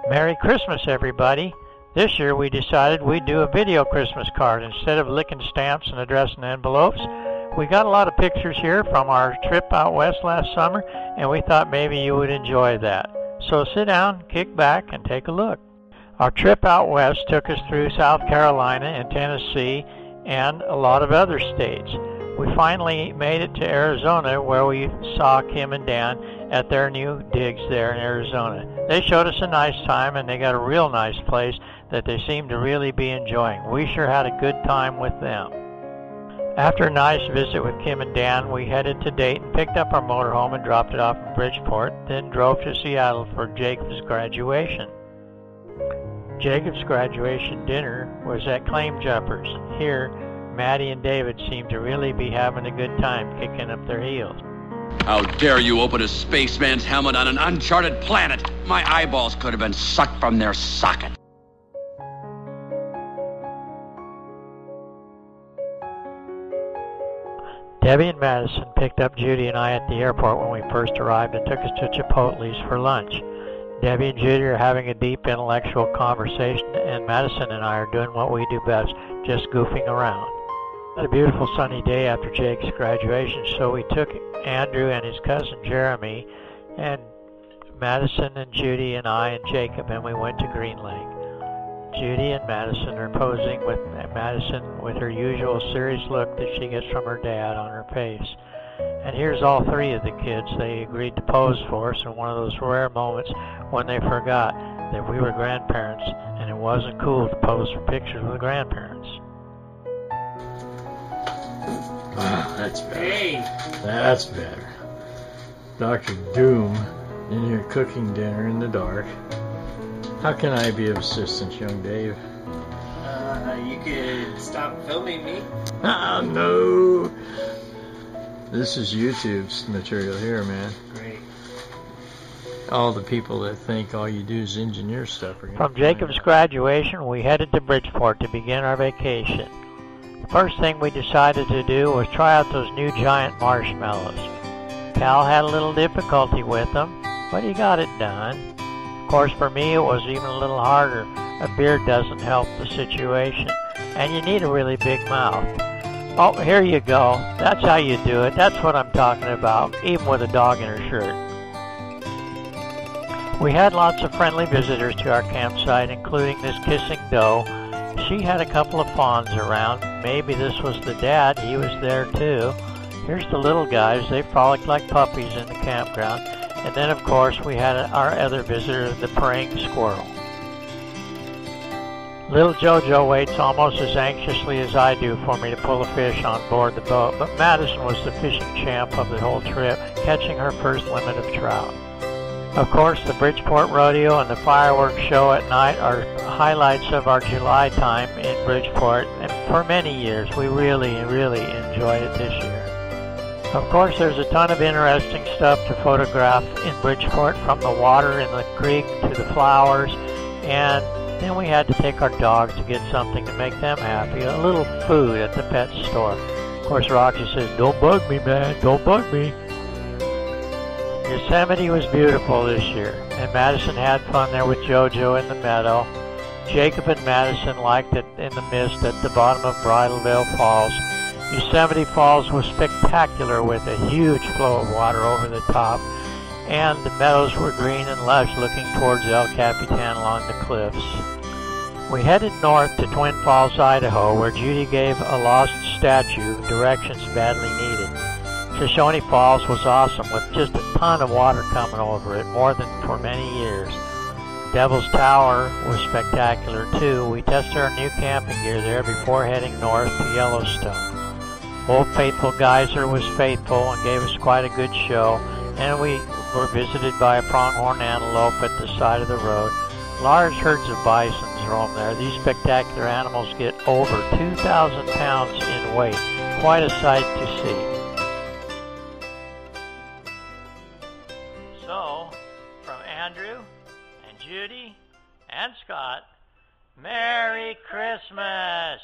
Merry Christmas, everybody. This year we decided we'd do a video Christmas card instead of licking stamps and addressing envelopes. We got a lot of pictures here from our trip out west last summer, and we thought maybe you would enjoy that. So sit down, kick back, and take a look. Our trip out west took us through South Carolina and Tennessee and a lot of other states. We finally made it to Arizona, where we saw Kim and Dan at their new digs there in Arizona. They showed us a nice time, and they got a real nice place that they seemed to really be enjoying. We sure had a good time with them. After a nice visit with Kim and Dan, we headed to Dayton, picked up our motorhome and dropped it off in Bridgeport, then drove to Seattle for Jacob's graduation. Jacob's graduation dinner was at Claim Jumpers. Here, Maddie and David seemed to really be having a good time kicking up their heels. How dare you open a spaceman's helmet on an uncharted planet? My eyeballs could have been sucked from their socket. Debbie and Madison picked up Judy and I at the airport when we first arrived and took us to Chipotle's for lunch. Debbie and Judy are having a deep intellectual conversation, and Madison and I are doing what we do best, just goofing around. It was a beautiful sunny day after Jake's graduation, so we took Andrew and his cousin Jeremy and Madison and Judy and I and Jacob, and we went to Green Lake. Judy and Madison are posing with Madison with her usual serious look that she gets from her dad on her face. And here's all three of the kids they agreed to pose for us in one of those rare moments when they forgot that we were grandparents and it wasn't cool to pose for pictures with grandparents. Ah, that's better. Hey! That's better. Dr. Doom in here cooking dinner in the dark. How can I be of assistance, young Dave? You could stop filming me. Ah, no! This is YouTube's material here, man. Great. All the people that think all you do is engineer stuff are From Jacob's graduation, we headed to Bridgeport to begin our vacation. The first thing we decided to do was try out those new giant marshmallows. Cal had a little difficulty with them, but he got it done. Of course, for me, it was even a little harder. A beard doesn't help the situation, and you need a really big mouth. Oh, here you go. That's how you do it. That's what I'm talking about, even with a dog in her shirt. We had lots of friendly visitors to our campsite, including this kissing doe. She had a couple of fawns around. Maybe this was the dad. He was there too. Here's the little guys. They frolicked like puppies in the campground. And then, of course, we had our other visitor, the praying squirrel. Little Jojo waits almost as anxiously as I do for me to pull a fish on board the boat, but Madison was the fishing champ of the whole trip, catching her first limit of trout. Of course, the Bridgeport Rodeo and the fireworks show at night are highlights of our July time in Bridgeport, and for many years we really enjoyed it this year. Of course, there's a ton of interesting stuff to photograph in Bridgeport, from the water in the creek to the flowers, and then we had to take our dogs to get something to make them happy, a little food at the pet store. Of course, Roxy says, "Don't bug me, man, don't bug me." Yosemite was beautiful this year, and Madison had fun there with Jojo in the meadow. Jacob and Madison liked it in the mist at the bottom of Bridalveil Falls. Yosemite Falls was spectacular with a huge flow of water over the top, and the meadows were green and lush looking towards El Capitan along the cliffs. We headed north to Twin Falls, Idaho, where Judy gave a lost statue directions badly needed. Shoshone Falls was awesome, with just a ton of water coming over it, more than for many years. Devil's Tower was spectacular too. We tested our new camping gear there before heading north to Yellowstone. Old Faithful Geyser was faithful and gave us quite a good show, and we were visited by a pronghorn antelope at the side of the road. Large herds of bisons roam there. These spectacular animals get over 2,000 pounds in weight. Quite a sight to see. So, from Andrew and Judy and Scott, Merry Christmas!